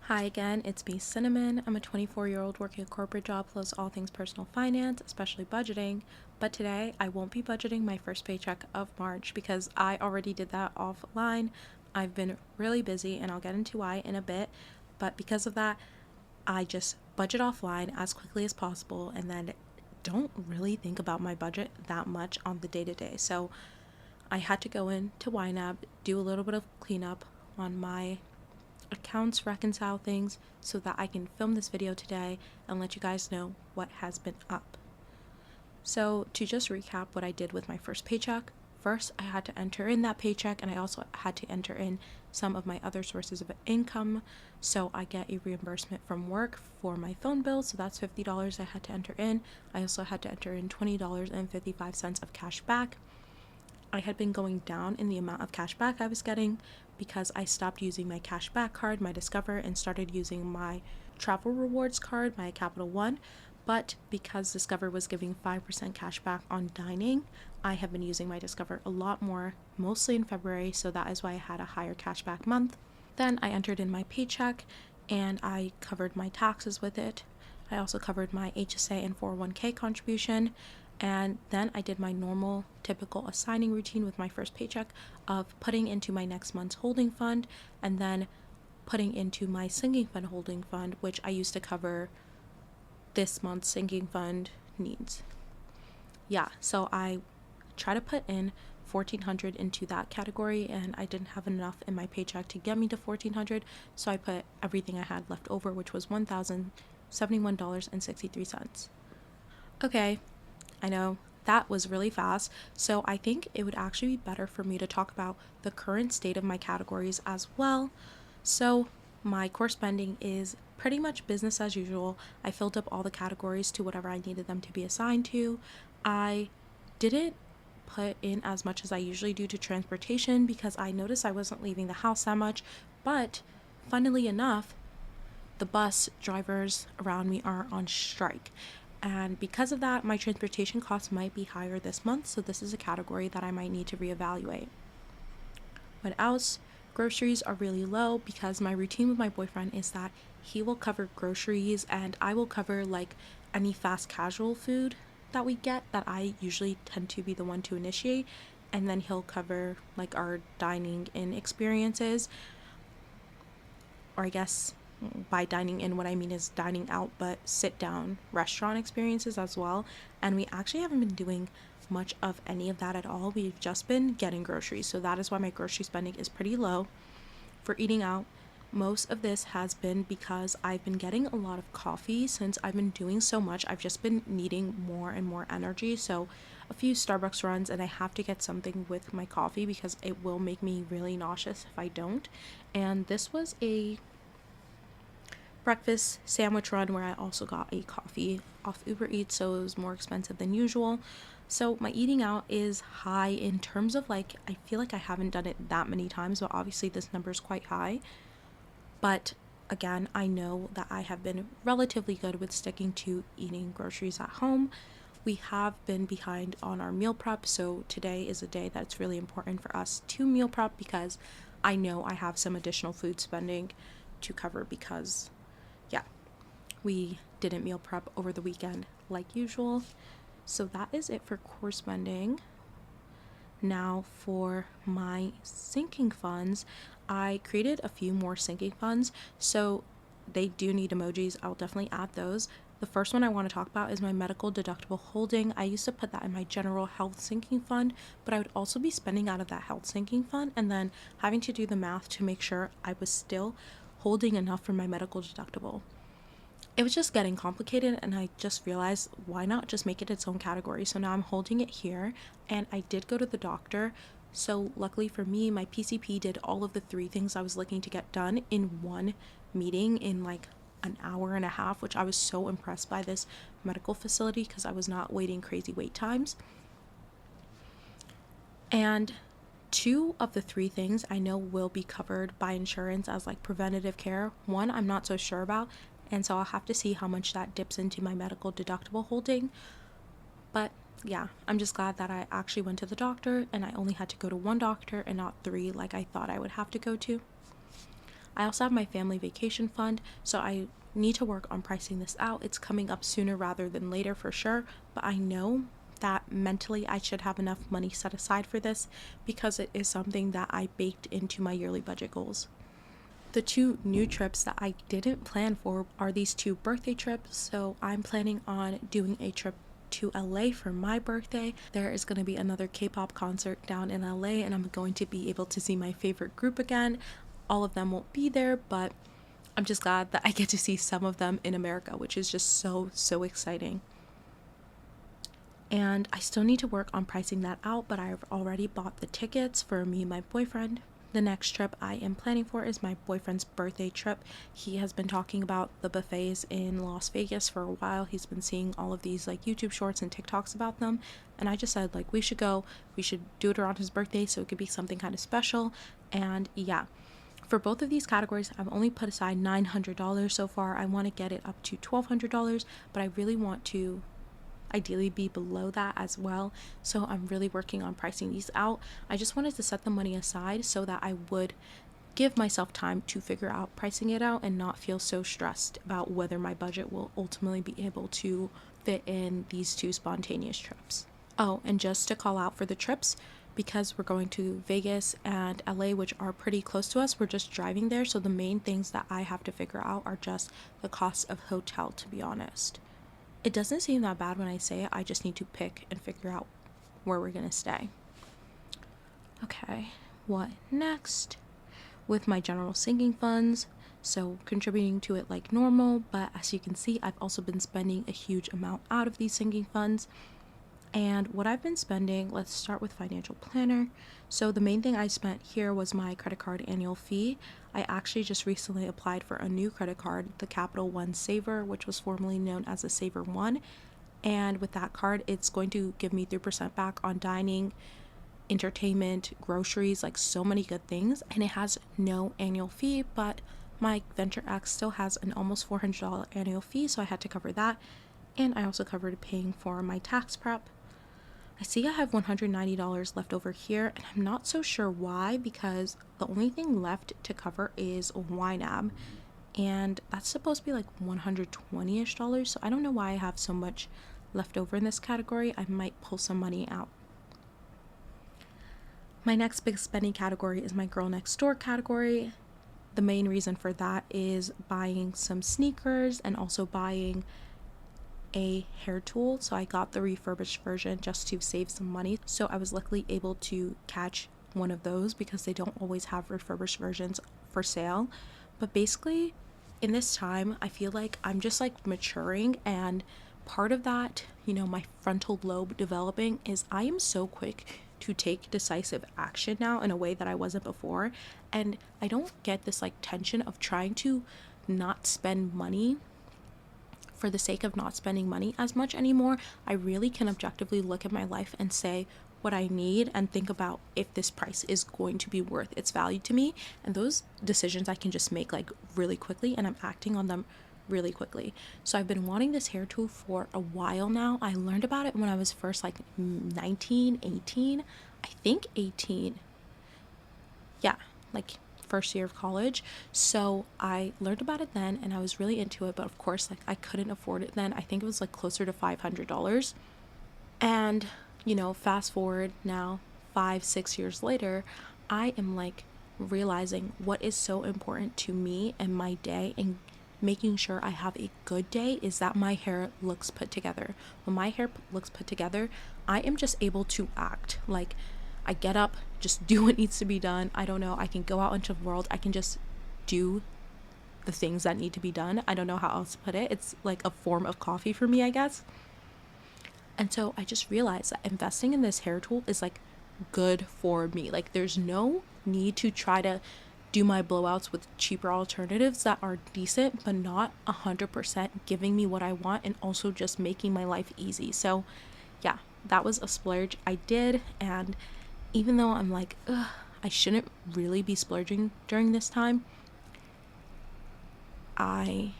Hi again, it's me, Cinnamon. I'm a 24-year-old working a corporate job, plus all things personal finance, especially budgeting. But today, I won't be budgeting my first paycheck of March because I already did that offline. I've been really busy, and I'll get into why in a bit. But because of that, I just budget offline as quickly as possible and then don't really think about my budget that much on the day to day. So I had to go into ynab, do a little bit of cleanup on my accounts, reconcile things so that I can film this video today and let you guys know what has been up. So to just recap what I did with my first paycheck, first I had to enter in that paycheck, and I also had to enter in some of my other sources of income. So I get a reimbursement from work for my phone bill, so that's $50 I had to enter in. I also had to enter in $20.55 of cash back. I had been going down in the amount of cash back I was getting because I stopped using my cash back card, my Discover, and started using my travel rewards card, my Capital One. But because Discover was giving 5% cash back on dining, I have been using my Discover a lot more, mostly in February, so that is why I had a higher cash back month. Then I entered in my paycheck and I covered my taxes with it. I also covered my HSA and 401k contribution. And then I did my normal, typical assigning routine with my first paycheck of putting into my next month's holding fund and then putting into my sinking fund holding fund, which I used to cover this month's sinking fund needs. Yeah, so I try to put in 1400 into that category, and I didn't have enough in my paycheck to get me to 1400, so I put everything I had left over, which was $1,071.63. Okay, I know that was really fast, so I think it would actually be better for me to talk about the current state of my categories as well. So my core spending is pretty much business as usual. I filled up all the categories to whatever I needed them to be assigned to. I didn't put in as much as I usually do to transportation because I noticed I wasn't leaving the house that much, but funnily enough, the bus drivers around me are on strike. And because of that, my transportation costs might be higher this month, so this is a category that I might need to reevaluate. What else? Groceries are really low because my routine with my boyfriend is that he will cover groceries and I will cover like any fast casual food that we get that I usually tend to be the one to initiate, and then he'll cover like our dining in experiences, or I guess by dining in, what I mean is dining out, but sit down restaurant experiences as well. And we actually haven't been doing much of any of that at all. We've just been getting groceries. So that is why my grocery spending is pretty low. For eating out, most of this has been because I've been getting a lot of coffee since I've been doing so much. I've just been needing more and more energy. So a few Starbucks runs, and I have to get something with my coffee because it will make me really nauseous if I don't. And this was a breakfast sandwich run where I also got a coffee off Uber Eats, so it was more expensive than usual. So my eating out is high in terms of like, I feel like I haven't done it that many times, but obviously this number is quite high. But again, I know that I have been relatively good with sticking to eating groceries at home. We have been behind on our meal prep, so today is a day that's really important for us to meal prep because I know I have some additional food spending to cover because yeah, we didn't meal prep over the weekend like usual. So that is it for core spending. Now for my sinking funds, I created a few more sinking funds. So they do need emojis. I'll definitely add those. The first one I want to talk about is my medical deductible holding. I used to put that in my general health sinking fund, but I would also be spending out of that health sinking fund and then having to do the math to make sure I was still holding enough for my medical deductible. It was just getting complicated, and I just realized, why not just make it its own category? So now I'm holding it here, and I did go to the doctor. So luckily for me, my PCP did all of the 3 things I was looking to get done in one meeting in like an hour and a half, which I was so impressed by this medical facility because I was not waiting crazy wait times. And 2 of the 3 things I know will be covered by insurance as like preventative care. One I'm not so sure about, and so I'll have to see how much that dips into my medical deductible holding. But yeah, I'm just glad that I actually went to the doctor and I only had to go to 1 doctor and not 3 like I thought I would have to go to. I also have my family vacation fund, so I need to work on pricing this out. It's coming up sooner rather than later for sure, but I know that mentally I should have enough money set aside for this because it is something that I baked into my yearly budget goals. The two new trips that I didn't plan for are these two birthday trips. So I'm planning on doing a trip to LA for my birthday. There is going to be another K-pop concert down in LA, and I'm going to be able to see my favorite group again. All of them won't be there, but I'm just glad that I get to see some of them in America, which is just so exciting. And I still need to work on pricing that out, but I've already bought the tickets for me and my boyfriend. The next trip I am planning for is my boyfriend's birthday trip. He has been talking about the buffets in Las Vegas for a while. He's been seeing all of these like YouTube shorts and TikToks about them, and I just said like we should go. We should do it around his birthday so it could be something kind of special. And yeah, for both of these categories, I've only put aside $900 so far. I want to get it up to $1,200, but I really want to ideally be below that as well. So I'm really working on pricing these out. I just wanted to set the money aside so that I would give myself time to figure out pricing it out and not feel so stressed about whether my budget will ultimately be able to fit in these two spontaneous trips. Oh, and just to call out for the trips, because we're going to Vegas and LA, which are pretty close to us, we're just driving there. So the main things that I have to figure out are just the cost of hotel, to be honest. It doesn't seem that bad when I say it. I just need to pick and figure out where we're going to stay. Okay, what next? With my general sinking funds, so contributing to it like normal, but as you can see, I've also been spending a huge amount out of these sinking funds. And what I've been spending, let's start with financial planner. So the main thing I spent here was my credit card annual fee. I actually just recently applied for a new credit card, the Capital One Saver, which was formerly known as the Saver One. And with that card, it's going to give me 3% back on dining, entertainment, groceries, like so many good things. And it has no annual fee, but my Venture X still has an almost $400 annual fee, so I had to cover that. And I also covered paying for my tax prep. I see I have $190 left over here, and I'm not so sure why, because the only thing left to cover is ynab, and that's supposed to be like $120-ish, so I don't know why I have so much left over in this category. I might pull some money out. My next big spending category is my girl next door category. The main reason for that is buying some sneakers and also buying a hair tool. So I got the refurbished version just to save some money. So I was luckily able to catch one of those because they don't always have refurbished versions for sale. But basically in this time, I feel like I'm just like maturing, and part of that, my frontal lobe developing is I am so quick to take decisive action now in a way that I wasn't before. And I don't get this like tension of trying to not spend money for the sake of not spending money as much anymore. I really can objectively look at my life and say what I need and think about if this price is going to be worth its value to me. And those decisions I can just make like really quickly, and I'm acting on them really quickly. So I've been wanting this hair tool for a while now. I learned about it when I was first like 19, 18, I think 18. Yeah, like first year of college. So I learned about it then, and I was really into it, but of course like I couldn't afford it then. I think it was like closer to $500. And fast forward now 5-6 years later, I am like realizing what is so important to me and my day, and making sure I have a good day is that my hair looks put together. When my hair looks put together, I am just able to act. Like I get up, just do what needs to be done. I don't know, I can go out into the world. I can just do the things that need to be done. I don't know how else to put it. It's like a form of coffee for me, I guess. And so I just realized that investing in this hair tool is like good for me. Like there's no need to try to do my blowouts with cheaper alternatives that are decent, but not 100% giving me what I want and also just making my life easy. So yeah, that was a splurge I did. And even though I'm like, I shouldn't really be splurging during this time, I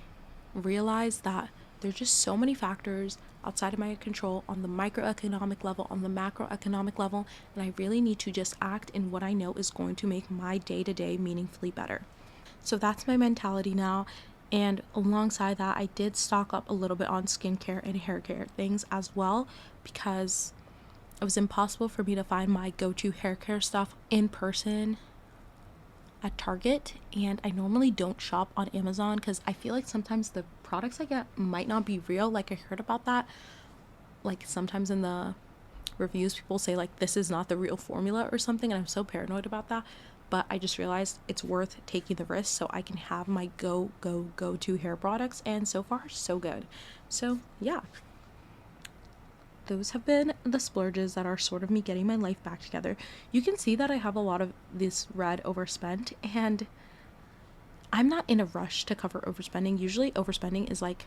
realized that there's just so many factors outside of my control on the microeconomic level, on the macroeconomic level, and I really need to just act in what I know is going to make my day-to-day meaningfully better. So that's my mentality now. And alongside that, I did stock up a little bit on skincare and hair care things as well, because it was impossible for me to find my go-to hair care stuff in person at Target. And I normally don't shop on Amazon because I feel like sometimes the products I get might not be real. Like, I heard about that. Like, sometimes in the reviews, people say, like, this is not the real formula or something. And I'm so paranoid about that. But I just realized it's worth taking the risk so I can have my go to hair products. And so far, so good. So, yeah. Those have been the splurges that are sort of me getting my life back together. You can see that I have a lot of this red overspent, and I'm not in a rush to cover overspending. Usually overspending is like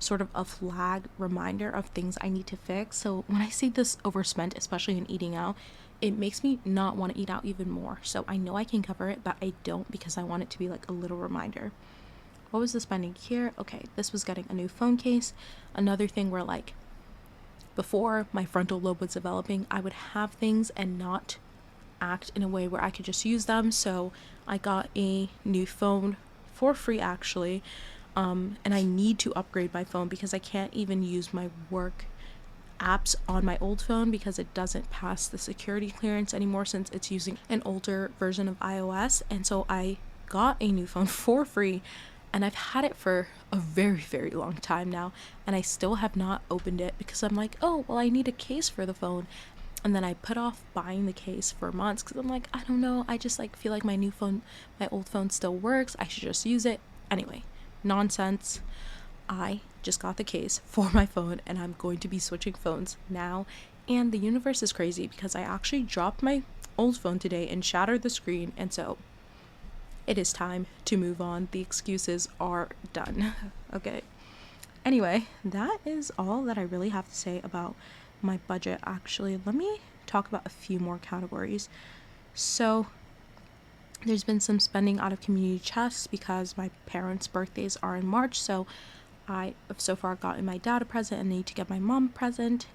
sort of a flag reminder of things I need to fix. So when I see this overspent, especially in eating out, it makes me not want to eat out even more. So I know I can cover it, but I don't, because I want it to be like a little reminder. What was the spending here? Okay, this was getting a new phone case. Another thing where, like, before my frontal lobe was developing, I would have things and not act in a way where I could just use them. So I got a new phone for free, actually. And I need to upgrade my phone because I can't even use my work apps on my old phone because it doesn't pass the security clearance anymore, since it's using an older version of iOS. And so I got a new phone for free, and I've had it for a very, very long time now, and I still have not opened it because I'm like, oh, well, I need a case for the phone. And then I put off buying the case for months because I'm like, I don't know, I just like feel like my old phone still works, I should just use it. Anyway, nonsense. I just got the case for my phone, and I'm going to be switching phones now. And the universe is crazy because I actually dropped my old phone today and shattered the screen, and so it is time to move on. The excuses are done. Okay. Anyway, that is all that I really have to say about my budget. Actually, let me talk about a few more categories. So there's been some spending out of community chest because my parents' birthdays are in March. So I have so far gotten my dad a present and need to get my mom a present.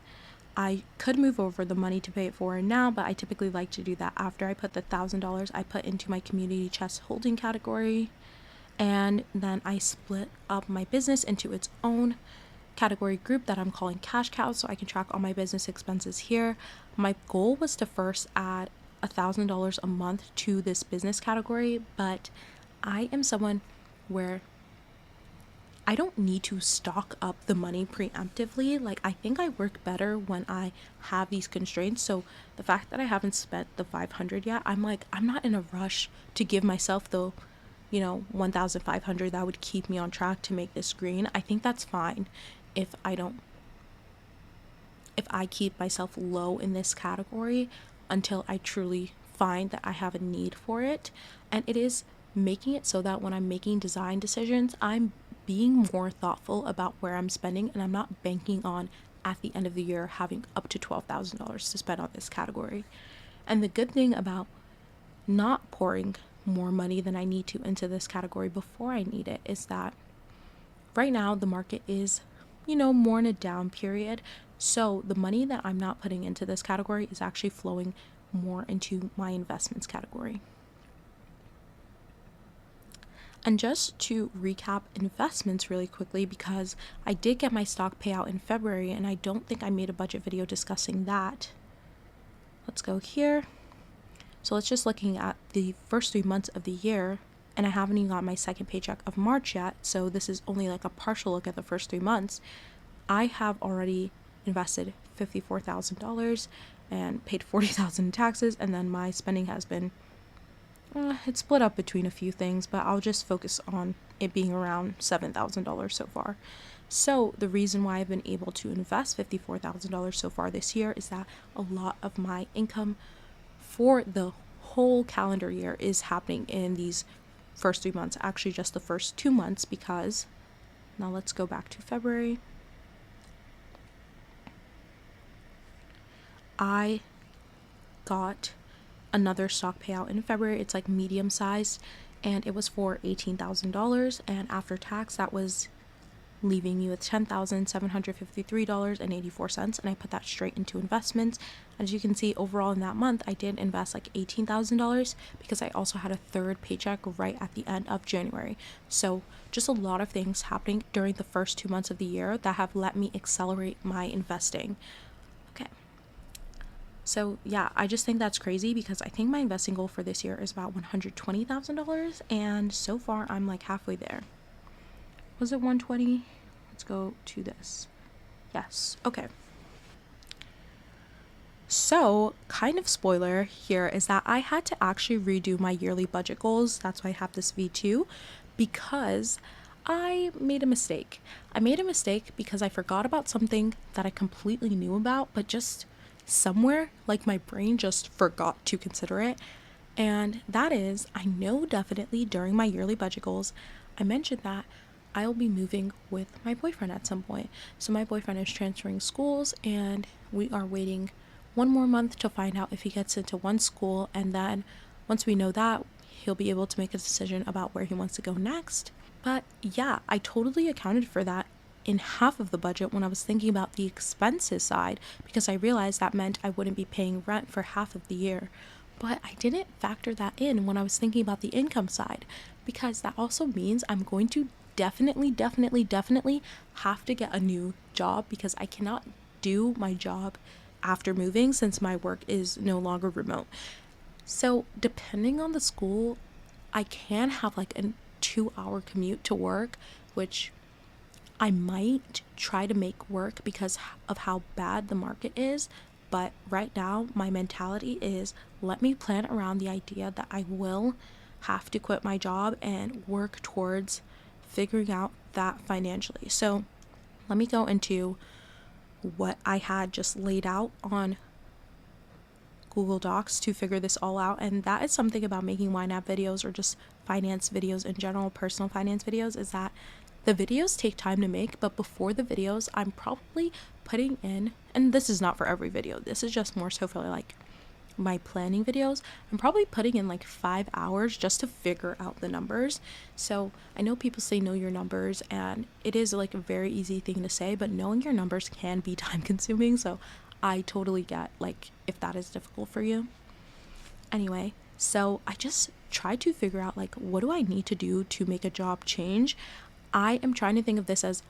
I could move over the money to pay it forward now, but I typically like to do that after I put the $1,000 I put into my community chest holding category. And then I split up my business into its own category group that I'm calling cash cows, so I can track all my business expenses here. My goal was to first add $1,000 a month to this business category, but I am someone where I don't need to stock up the money preemptively. Like, I think I work better when I have these constraints. So the fact that I haven't spent the 500 yet, I'm like, I'm not in a rush to give myself the 1,500 that would keep me on track to make this green. I think that's fine if I keep myself low in this category until I truly find that I have a need for it. And it is making it so that when I'm making design decisions, I'm being more thoughtful about where I'm spending, and I'm not banking on at the end of the year having up to $12,000 to spend on this category. And the good thing about not pouring more money than I need to into this category before I need it is that right now the market is, more in a down period. So the money that I'm not putting into this category is actually flowing more into my investments category. And just to recap investments really quickly, because I did get my stock payout in February and I don't think I made a budget video discussing that. Let's go here. So let's just looking at the first 3 months of the year, and I haven't even got my second paycheck of March yet. So this is only like a partial look at the first 3 months. I have already invested $54,000 and paid $40,000 in taxes, and then my spending has been it's split up between a few things, but I'll just focus on it being around $7,000 so far. So the reason why I've been able to invest $54,000 so far this year is that a lot of my income for the whole calendar year is happening in these first 3 months, actually just the first 2 months, because now let's go back to February. I got another stock payout in February. It's like medium sized, and it was for $18,000, and after tax that was leaving me with $10,753.84, and I put that straight into investments. As you can see, overall in that month, I did invest like $18,000 because I also had a third paycheck right at the end of January. So just a lot of things happening during the first 2 months of the year that have let me accelerate my investing. Okay. So yeah, I just think that's crazy because I think my investing goal for this year is about $120,000, and so far I'm like halfway there. Was it 120? Let's go to this. Yes. Okay. So, kind of spoiler here is that I had to actually redo my yearly budget goals. That's why I have this V2, because I made a mistake. I made a mistake because I forgot about something that I completely knew about, but just somewhere, like my brain just forgot to consider it. And that is, I know definitely during my yearly budget goals, I mentioned that I'll be moving with my boyfriend at some point. So my boyfriend is transferring schools, and we are waiting one more month to find out if he gets into one school, and then once we know that, he'll be able to make a decision about where he wants to go next. But yeah, I totally accounted for that in half of the budget when I was thinking about the expenses side, because I realized that meant I wouldn't be paying rent for half of the year. But I didn't factor that in when I was thinking about the income side, because that also means I'm going to definitely have to get a new job, because I cannot do my job after moving since my work is no longer remote. So depending on the school, I can have like a 2-hour commute to work, which I might try to make work because of how bad the market is. But right now, my mentality is, let me plan around the idea that I will have to quit my job and work towards figuring out that financially. So let me go into what I had just laid out on Google Docs to figure this all out. And that is something about making ynab videos, or just finance videos in general, personal finance videos, is that the videos take time to make, but before the videos, I'm probably putting in, and this is not for every video, this is just more so for like my planning videos, I'm probably putting in like 5 hours just to figure out the numbers. So I know people say know your numbers, and it is like a very easy thing to say, but knowing your numbers can be time consuming. So I totally get like if that is difficult for you. Anyway, so I just tried to figure out like, what do I need to do to make a job change? I am trying to think of this as,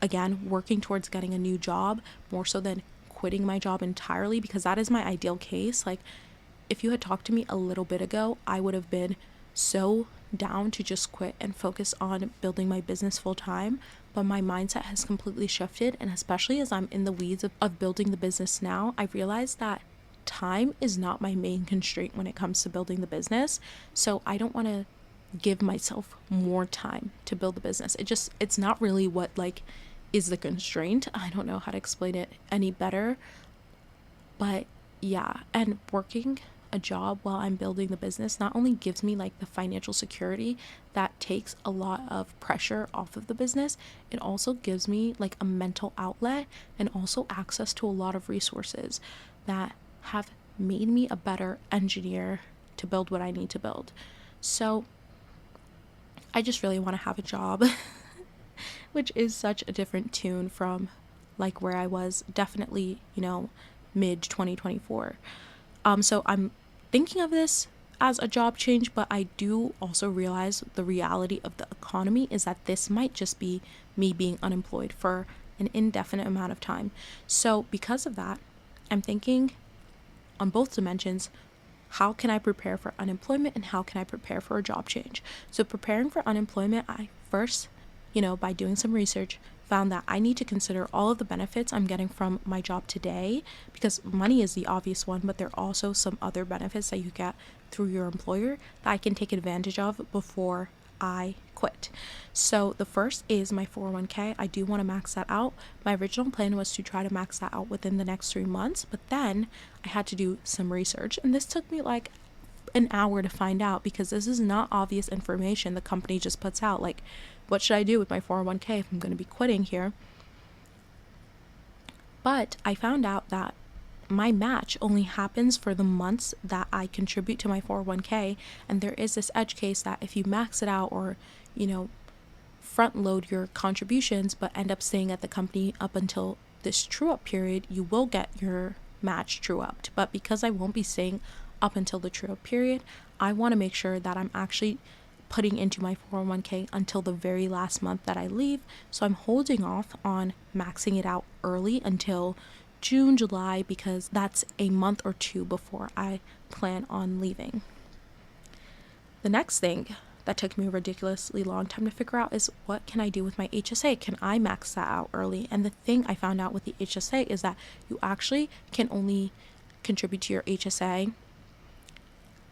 again, working towards getting a new job more so than quitting my job entirely, because that is my ideal case. Like, if you had talked to me a little bit ago, I would have been so down to just quit and focus on building my business full time. But my mindset has completely shifted, and especially as I'm in the weeds of building the business now, I realized that time is not my main constraint when it comes to building the business. So I don't want to give myself more time to build the business. It's not really what like is the constraint. I don't know how to explain it any better. But yeah, and working a job while I'm building the business not only gives me like the financial security that takes a lot of pressure off of the business, it also gives me like a mental outlet and also access to a lot of resources that have made me a better engineer to build what I need to build. So I just really want to have a job, which is such a different tune from like where I was definitely, mid 2024. So I'm thinking of this as a job change, but I do also realize the reality of the economy is that this might just be me being unemployed for an indefinite amount of time. So because of that, I'm thinking on both dimensions, how can I prepare for unemployment and how can I prepare for a job change? So preparing for unemployment, I first, by doing some research, found that I need to consider all of the benefits I'm getting from my job today, because money is the obvious one, but there are also some other benefits that you get through your employer that I can take advantage of before I quit. So the first is my 401k. I do want to max that out. My original plan was to try to max that out within the next 3 months, but then I had to do some research, and this took me like an hour to find out, because this is not obvious information the company just puts out. Like, what should I do with my 401k if I'm going to be quitting here? But I found out that my match only happens for the months that I contribute to my 401k, and there is this edge case that if you max it out or front load your contributions but end up staying at the company up until this true up period, you will get your match true upped. But because I won't be staying up until the true up period, I want to make sure that I'm actually putting into my 401k until the very last month that I leave. So I'm holding off on maxing it out early until June, July, because that's a month or two before I plan on leaving. The next thing that took me a ridiculously long time to figure out is, what can I do with my HSA? Can I max that out early? And the thing I found out with the HSA is that you actually can only contribute to your HSA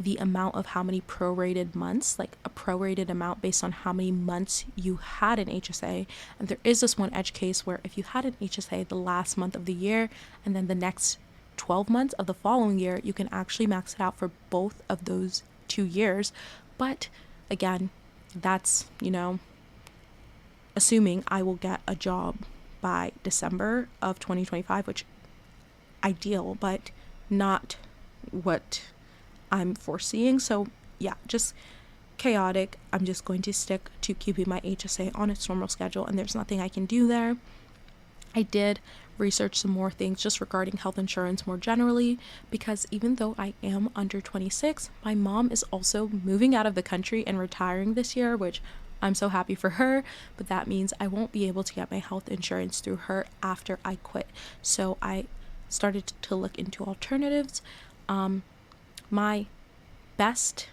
the amount of how many prorated months, like a prorated amount based on how many months you had an HSA. And there is this one edge case where if you had an HSA the last month of the year and then the next 12 months of the following year, you can actually max it out for both of those 2 years. But again, that's, assuming I will get a job by December of 2025, which ideal, but not what I'm foreseeing. So yeah, just chaotic. I'm just going to stick to keeping my HSA on its normal schedule, and there's nothing I can do there. I did research some more things just regarding health insurance more generally, because even though I am under 26, my mom is also moving out of the country and retiring this year, which I'm so happy for her, but that means I won't be able to get my health insurance through her after I quit. So I started to look into alternatives. My best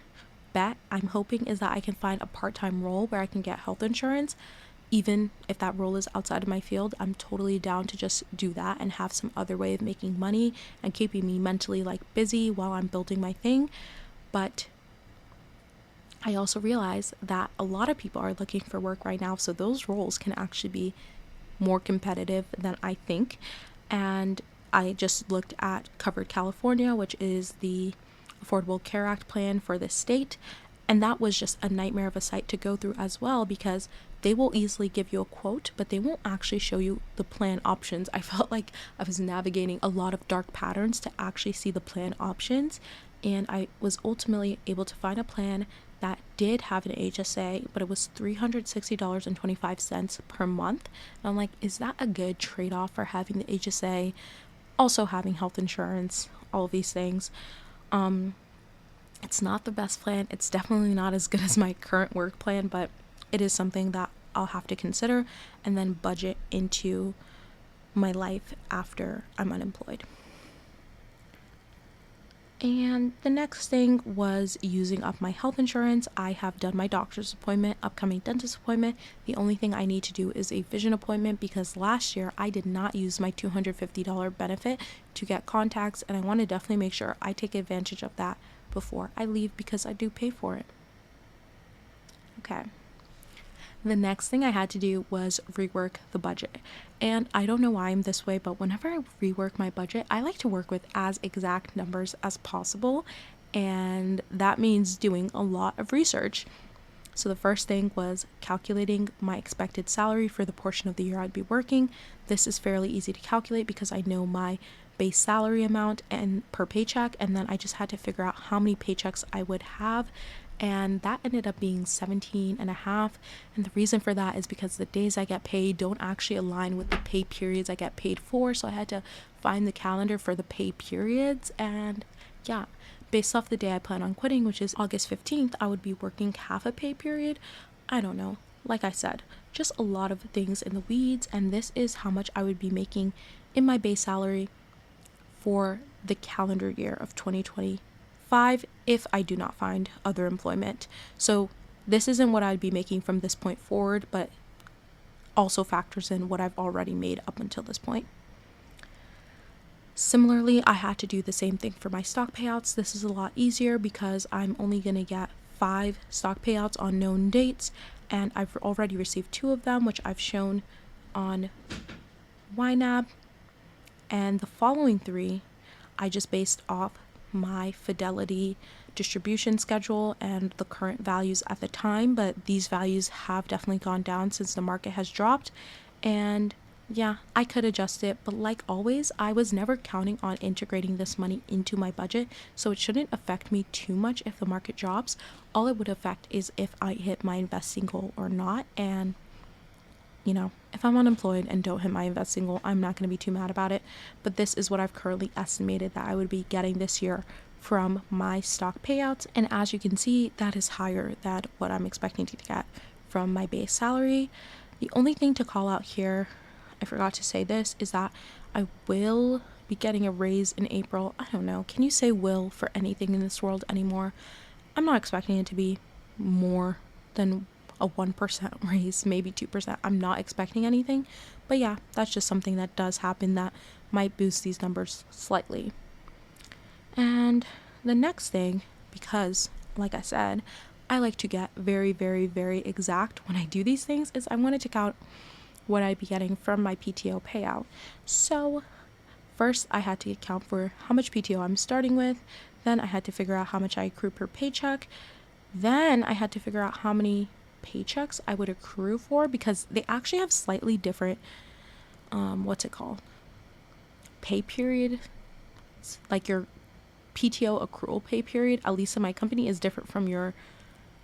bet, I'm hoping, is that I can find a part-time role where I can get health insurance. Even if that role is outside of my field, I'm totally down to just do that and have some other way of making money and keeping me mentally busy while I'm building my thing. But I also realize that a lot of people are looking for work right now, so those roles can actually be more competitive than I think. And I just looked at Covered California, which is the Affordable Care Act plan for the state, and that was just a nightmare of a site to go through as well, because they will easily give you a quote, but they won't actually show you the plan options. I felt like I was navigating a lot of dark patterns to actually see the plan options, and I was ultimately able to find a plan that did have an HSA, but it was $360.25 per month. And I'm like, is that a good trade-off for having the HSA, also having health insurance, all of these things? It's not the best plan. It's definitely not as good as my current work plan, but it is something that I'll have to consider and then budget into my life after I'm unemployed. And the next thing was using up my health insurance. I have done my doctor's appointment, upcoming dentist appointment. The only thing I need to do is a vision appointment, because last year I did not use my $250 benefit to get contacts, and I want to definitely make sure I take advantage of that before I leave, because I do pay for it. Okay. The next thing I had to do was rework the budget. And I don't know why I'm this way, but whenever I rework my budget, I like to work with as exact numbers as possible. And that means doing a lot of research. So the first thing was calculating my expected salary for the portion of the year I'd be working. This is fairly easy to calculate because I know my base salary amount and per paycheck, and then I just had to figure out how many paychecks I would have, and that ended up being 17 and a half. And the reason for that is because the days I get paid don't actually align with the pay periods I get paid for, so I had to find the calendar for the pay periods. And yeah, based off the day I plan on quitting, which is August 15th, I would be working half a pay period. I don't know, like I said, just a lot of things in the weeds, and this is how much I would be making in my base salary for the calendar year of 2025 if I do not find other employment. So this isn't what I'd be making from this point forward, but also factors in what I've already made up until this point. Similarly, I had to do the same thing for my stock payouts. This is a lot easier because I'm only going to get 5 stock payouts on known dates, and I've already received 2 of them, which I've shown on ynab. And the following 3, I just based off my Fidelity distribution schedule and the current values at the time, but these values have definitely gone down since the market has dropped. And yeah, I could adjust it, but like always, I was never counting on integrating this money into my budget, so it shouldn't affect me too much if the market drops. All it would affect is if I hit my investing goal or not, and if I'm unemployed and don't hit my investing goal, I'm not going to be too mad about it. But this is what I've currently estimated that I would be getting this year from my stock payouts. And as you can see, that is higher than what I'm expecting to get from my base salary. The only thing to call out here, I forgot to say this, is that I will be getting a raise in April. I don't know. Can you say will for anything in this world anymore? I'm not expecting it to be more than a 1% raise, maybe 2%. I'm not expecting anything. But yeah, that's just something that does happen that might boost these numbers slightly. And the next thing, because like I said, I like to get very, very, very exact when I do these things, is I wanted to count what I'd be getting from my PTO payout. So first I had to account for how much PTO I'm starting with. Then I had to figure out how much I accrue per paycheck. Then I had to figure out how many paychecks I would accrue for, because they actually have slightly different, pay period. Like your PTO accrual pay period, at least in my company, is different from your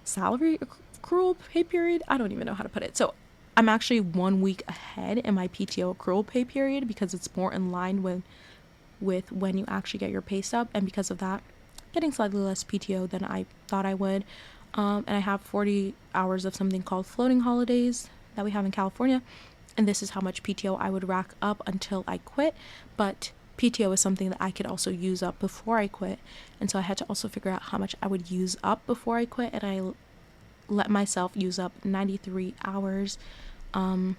salary accrual pay period. I don't even know how to put it. So I'm actually 1 week ahead in my PTO accrual pay period because it's more in line with when you actually get your pay stub, and because of that, getting slightly less PTO than I thought I would. And I have 40 hours of something called floating holidays that we have in California, and this is how much PTO I would rack up until I quit. But PTO is something that I could also use up before I quit, and so I had to also figure out how much I would use up before I quit, and I let myself use up 93 hours. And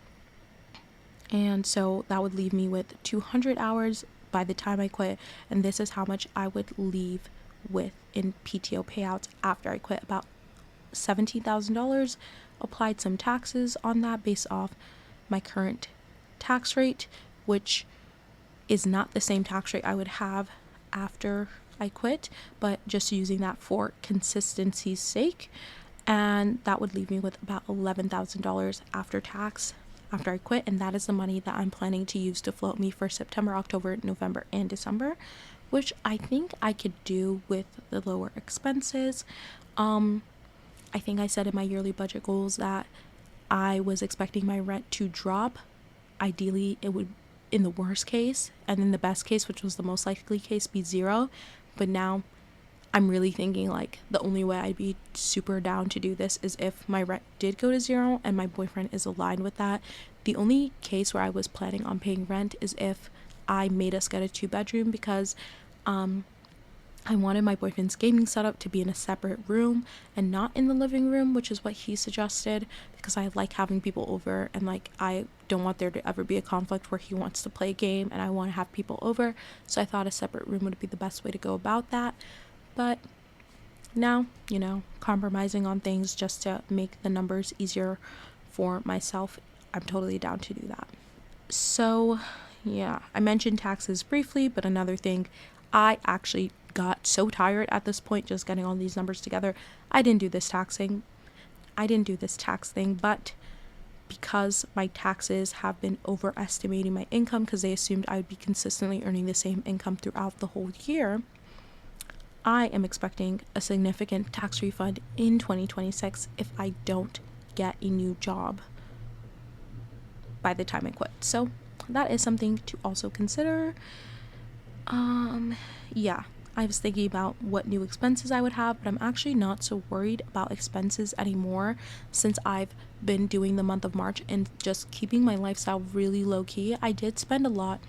so that would leave me with 200 hours by the time I quit, and this is how much I would leave with in PTO payouts after I quit, about $17,000. Applied some taxes on that based off my current tax rate, which is not the same tax rate I would have after I quit, but just using that for consistency's sake. And that would leave me with about $11,000 after tax after I quit, and that is the money that I'm planning to use to float me for September, October, November, and December, which I think I could do with the lower expenses. I think I said in my yearly budget goals that I was expecting my rent to drop. Ideally, it would, in the worst case, and in the best case, which was the most likely case, be zero. But now I'm really thinking like the only way I'd be super down to do this is if my rent did go to zero and my boyfriend is aligned with that. The only case where I was planning on paying rent is if I made us get a 2-bedroom, because I wanted my boyfriend's gaming setup to be in a separate room and not in the living room, which is what he suggested, because I like having people over, and like I don't want there to ever be a conflict where he wants to play a game and I want to have people over. So I thought a separate room would be the best way to go about that. But now, compromising on things just to make the numbers easier for myself, I'm totally down to do that. So yeah, I mentioned taxes briefly, but another thing, I actually got so tired at this point just getting all these numbers together. I didn't do this tax thing, but because my taxes have been overestimating my income because they assumed I would be consistently earning the same income throughout the whole year, I am expecting a significant tax refund in 2026 if I don't get a new job by the time I quit. So that is something to also consider. Yeah, I was thinking about what new expenses I would have, but I'm actually not so worried about expenses anymore since I've been doing the month of March and just keeping my lifestyle really low key. I did spend a lot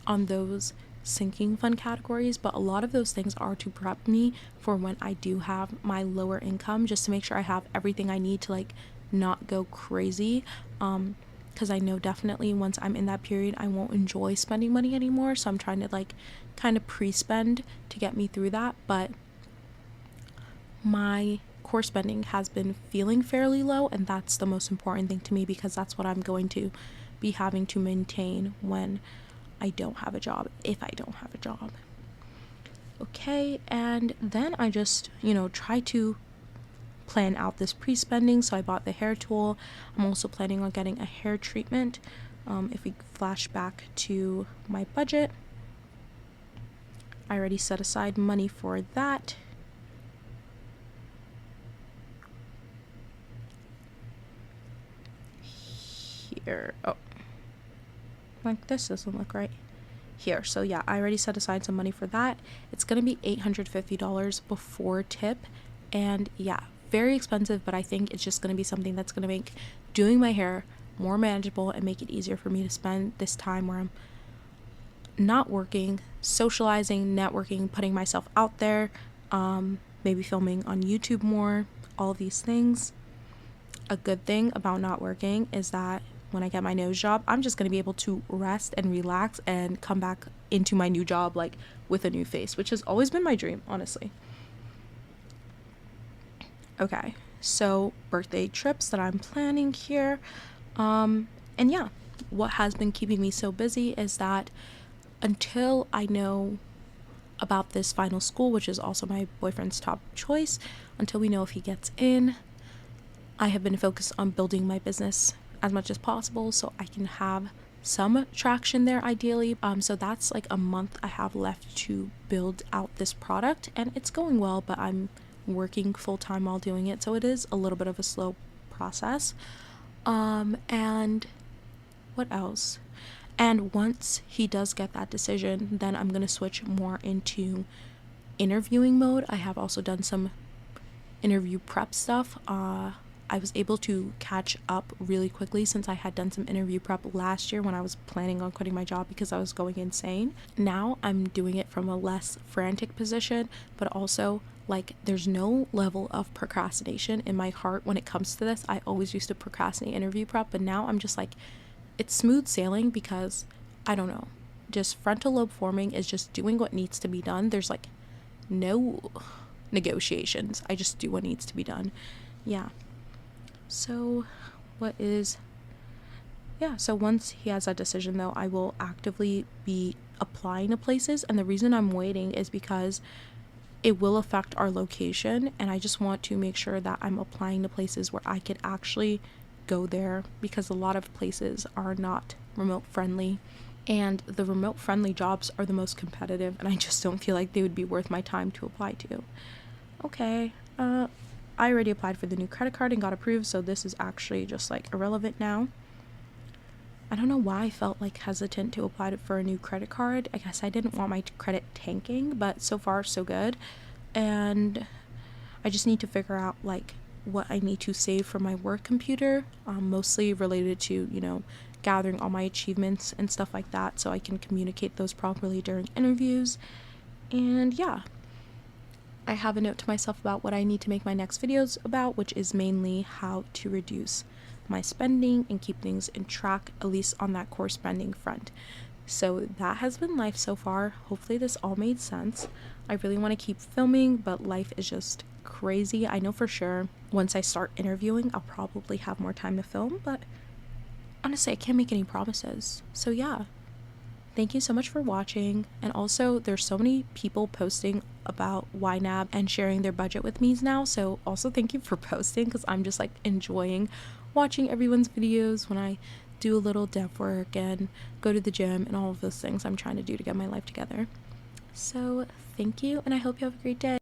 on those sinking fund categories, but a lot of those things are to prep me for when I do have my lower income, just to make sure I have everything I need to like not go crazy. Because I know definitely once I'm in that period, I won't enjoy spending money anymore. So I'm trying to like kind of pre-spend to get me through that. But my core spending has been feeling fairly low, and that's the most important thing to me because that's what I'm going to be having to maintain when I don't have a job, if I don't have a job. Okay, and then I just, try to plan out this pre-spending. So I bought the hair tool. I'm also planning on getting a hair treatment. If we flash back to my budget, I already set aside money for that. here. Oh, like this doesn't look right here. So yeah, I already set aside some money for that. It's gonna be $850 before tip, and yeah, very expensive, but I think it's just gonna be something that's gonna make doing my hair more manageable and make it easier for me to spend this time where I'm not working, socializing, networking, putting myself out there, maybe filming on YouTube more, all these things. A good thing about not working is that when I get my nose job, I'm just going to be able to rest and relax and come back into my new job like with a new face, which has always been my dream, honestly. Okay, so birthday trips that I'm planning here. And yeah, what has been keeping me so busy is that until I know about this final school, which is also my boyfriend's top choice, until we know if he gets in, I have been focused on building my business as much as possible so I can have some traction there ideally. So that's like a month I have left to build out this product, and it's going well, but I'm working full-time while doing it, so it is a little bit of a slow process. And what else? And once he does get that decision, then I'm going to switch more into interviewing mode. I have also done some interview prep stuff. I was able to catch up really quickly since I had done some interview prep last year when I was planning on quitting my job because I was going insane. Now I'm doing it from a less frantic position, but also like there's no level of procrastination in my heart when it comes to this. I always used to procrastinate interview prep, but now I'm just like, it's smooth sailing because I don't know, just frontal lobe forming is just doing what needs to be done. There's like no negotiations. I just do what needs to be done. Yeah. So so once he has that decision though, I will actively be applying to places, and the reason I'm waiting is because it will affect our location, and I just want to make sure that I'm applying to places where I could actually go there, because a lot of places are not remote friendly, and the remote friendly jobs are the most competitive, and I just don't feel like they would be worth my time to apply to. Okay, I already applied for the new credit card and got approved, so this is actually just like irrelevant now. I don't know why I felt like hesitant to apply for a new credit card. I guess I didn't want my credit tanking, but so far so good. And I just need to figure out like what I need to save for my work computer, mostly related to, gathering all my achievements and stuff like that so I can communicate those properly during interviews. And yeah, I have a note to myself about what I need to make my next videos about, which is mainly how to reduce my spending and keep things in track, at least on that core spending front. So that has been life so far. Hopefully this all made sense. I really want to keep filming, but life is just crazy. I know for sure once I start interviewing, I'll probably have more time to film, but honestly, I can't make any promises. So yeah, thank you so much for watching. And also, there's so many people posting about ynab and sharing their budget with me now, so also thank you for posting, because I'm just like enjoying watching everyone's videos when I do a little dev work and go to the gym and all of those things I'm trying to do to get my life together. So thank you, and I hope you have a great day.